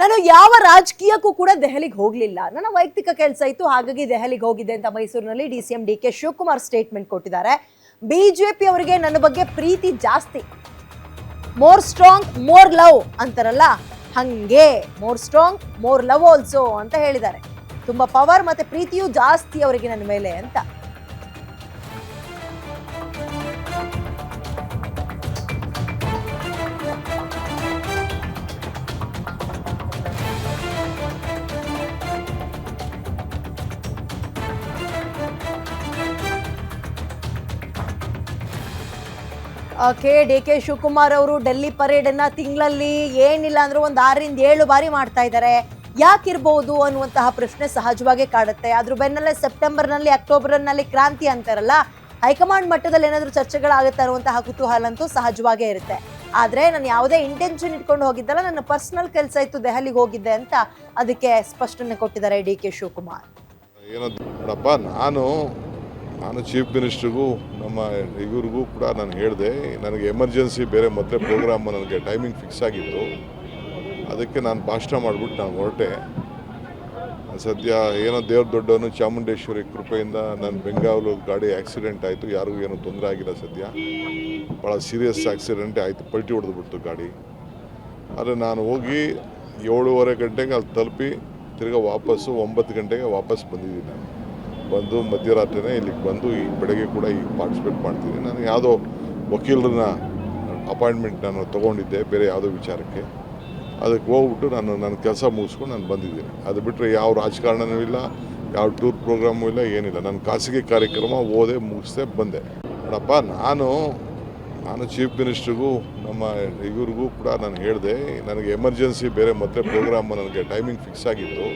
ನಾನು ಯಾವ ರಾಜಕೀಯಕ್ಕೂ ಕೂಡ ದೆಹಲಿಗೆ ಹೋಗ್ಲಿಲ್ಲ, ನನ್ನ ವೈಯಕ್ತಿಕ ಕೆಲಸ ಇತ್ತು, ಹಾಗಾಗಿ ದೆಹಲಿಗೆ ಹೋಗಿದ್ದೆ ಅಂತ ಮೈಸೂರಿನಲ್ಲಿ ಡಿ.ಸಿ.ಎಂ ಡಿ.ಕೆ ಶಿವಕುಮಾರ್ ಸ್ಟೇಟ್ಮೆಂಟ್ ಕೊಟ್ಟಿದ್ದಾರೆ. ಬಿಜೆಪಿ ಅವರಿಗೆ ನನ್ನ ಬಗ್ಗೆ ಪ್ರೀತಿ ಜಾಸ್ತಿ, ಮೋರ್ ಸ್ಟ್ರಾಂಗ್ ಮೋರ್ ಲವ್ ಅಂತಾರಲ್ಲ ಹಂಗೆ, more strong more love also ಅಂತ ಹೇಳಿದ್ದಾರೆ. ತುಂಬಾ ಪವರ್ ಮತ್ತೆ ಪ್ರೀತಿಯೂ ಜಾಸ್ತಿ ಅವರಿಗೆ ನನ್ನ ಮೇಲೆ ಅಂತ. ಡಿ.ಕೆ ಶಿವಕುಮಾರ್ ಅವರು ಡೆಲ್ಲಿ ಪರೇಡ್ ಅನ್ನ ತಿಂಗಳಲ್ಲಿ ಏನಿಲ್ಲ ಅಂದ್ರೂ ಒಂದು 6 ರಿಂದ 7 ಬಾರಿ ಮಾಡ್ತಾ ಇದ್ದಾರೆ. ಯಾಕಿರ್ಬಹುದು ಅನ್ನುವಂತಹ ಪ್ರಶ್ನೆ ಸಹಜವಾಗಿ ಕಾಡುತ್ತೆ. ಅದ್ರ ಬೆನ್ನಲ್ಲೇ ಸೆಪ್ಟೆಂಬರ್ನಲ್ಲಿ ಅಕ್ಟೋಬರ್ನಲ್ಲಿ ಕ್ರಾಂತಿ ಅಂತಾರಲ್ಲ, ಹೈಕಮಾಂಡ್ ಮಟ್ಟದಲ್ಲಿ ಏನಾದರೂ ಚರ್ಚೆಗಳಾಗುತ್ತೆ ಅನ್ನುವಂತಹ ಕುತೂಹಲ ಅಂತೂ ಸಹಜವಾಗೇ ಇರುತ್ತೆ. ಆದ್ರೆ ನಾನು ಯಾವುದೇ ಇಂಟೆನ್ಷನ್ ಇಟ್ಕೊಂಡು ಹೋಗಿದ್ದಲ್ಲ, ನನ್ನ ಪರ್ಸನಲ್ ಕೆಲಸ ಇತ್ತು, ದೆಹಲಿಗೆ ಹೋಗಿದ್ದೆ ಅಂತ ಅದಕ್ಕೆ ಸ್ಪಷ್ಟನೆ ಕೊಟ್ಟಿದ್ದಾರೆ ಡಿ.ಕೆ ಶಿವಕುಮಾರ್. ಏನಪ್ಪ, ನಾನು ಚೀಫ್ ಮಿನಿಸ್ಟ್ರಿಗೂ ನಮ್ಮ ಇವ್ರಿಗೂ ಕೂಡ ನಾನು ಹೇಳಿದೆ, ನನಗೆ ಎಮರ್ಜೆನ್ಸಿ ಬೇರೆ ಮೊದಲೇ ಪ್ರೋಗ್ರಾಮ್ ನನಗೆ ಟೈಮಿಂಗ್ ಫಿಕ್ಸ್ ಆಗಿತ್ತು, ಅದಕ್ಕೆ ನಾನು ಭಾಷಣ ಮಾಡಿಬಿಟ್ಟು ನಾನು ಹೊರಟೆ. ಸದ್ಯ ಏನೋ ದೇವ್ರ ದೊಡ್ಡವನು ಚಾಮುಂಡೇಶ್ವರಿ ಕೃಪೆಯಿಂದ ನನ್ನ ಬೆಂಗಾವಲು ಗಾಡಿ ಆಕ್ಸಿಡೆಂಟ್ ಆಯಿತು, ಯಾರಿಗೂ ಏನೂ ತೊಂದರೆ ಆಗಿಲ್ಲ. ಸದ್ಯ ಭಾಳ ಸೀರಿಯಸ್ ಆಕ್ಸಿಡೆಂಟೇ ಆಯಿತು, ಪಲ್ಟಿ ಹೊಡೆದ್ಬಿಡ್ತು ಗಾಡಿ. ಆದರೆ ನಾನು ಹೋಗಿ 7:30 ಗಂಟೆಗೆ ಅಲ್ಲಿ ತಲುಪಿ ತಿರ್ಗಾ ವಾಪಸ್ಸು 9 ಗಂಟೆಗೆ ವಾಪಸ್ ಬಂದಿದ್ದೀನಿ. ನಾನು ಬಂದು ಮಧ್ಯರಾತ್ರಿನೇ ಇಲ್ಲಿಗೆ ಬಂದು ಈ ಬೆಳಗ್ಗೆ ಕೂಡ ಈಗ ಪಾರ್ಟಿಸಿಪೇಟ್ ಮಾಡ್ತೀನಿ. ನಾನು ಯಾವುದೋ ವಕೀಲರನ್ನ ಅಪಾಯಿಂಟ್ಮೆಂಟ್ ನಾನು ತೊಗೊಂಡಿದ್ದೆ ಬೇರೆ ಯಾವುದೋ ವಿಚಾರಕ್ಕೆ, ಅದಕ್ಕೆ ಹೋಗ್ಬಿಟ್ಟು ನನ್ನ ಕೆಲಸ ಮುಗಿಸ್ಕೊಂಡು ನಾನು ಬಂದಿದ್ದೀನಿ. ಅದು ಬಿಟ್ಟರೆ ಯಾವ ರಾಜಕಾರಣನೂ ಇಲ್ಲ, ಯಾವ ಟೂರ್ ಪ್ರೋಗ್ರಾಮು ಇಲ್ಲ, ಏನಿಲ್ಲ. ನನ್ನ ಖಾಸಗಿ ಕಾರ್ಯಕ್ರಮ ಓದೆ ಮುಗಿಸ್ದೆ ಬಂದೆ. ನೋಡಪ್ಪ, ನಾನು ಚೀಫ್ ಮಿನಿಸ್ಟ್ರಿಗೂ ನಮ್ಮ ಇವ್ರಿಗೂ ಕೂಡ ನಾನು ಹೇಳಿದೆ, ನನಗೆ ಎಮರ್ಜೆನ್ಸಿ ಬೇರೆ ಮೊದಲೇ ಪ್ರೋಗ್ರಾಮ್ ನನಗೆ ಟೈಮಿಂಗ್ ಫಿಕ್ಸ್ ಆಗಿತ್ತು,